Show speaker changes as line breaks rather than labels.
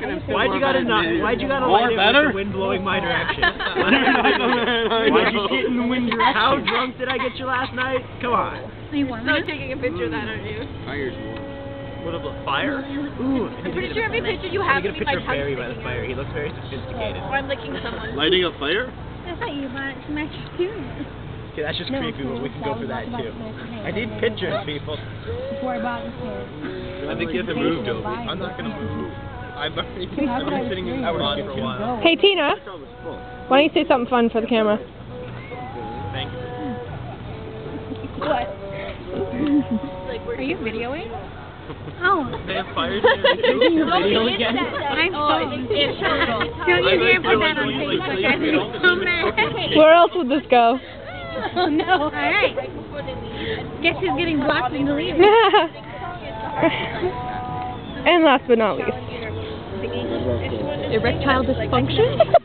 Why'd you gotta light it with the wind blowing my direction? Why'd you sit in the wind direction? How drunk did I get you last night? Come on.
You're still taking a picture of that, aren't you?
Fire's warm.
What about fire? Ooh.
I'm pretty sure every picture you have
to
to
get a
be
picture of Barry by the fire. He looks very sophisticated.
Or I'm licking someone.
Lighting a fire?
I thought you wanted to match experience.
Okay, that's just creepy, but we can go for that too. I need pictures, people.
Before I bought this hair.
I think you have to move, Joby. I'm not going to move. I've been sitting in the pod for a while.
Hey, Tina. Why don't you say something fun for the camera?
Thank you.
What? Are you videoing? Oh.
They have fires there too?
Video again?
I'm sorry. Don't you dare put that on Facebook. I'd be so mad.
Where else would this go?
Oh no. Alright. Guess who's getting blocked and deleted?
And last but not least.
Erectile dysfunction?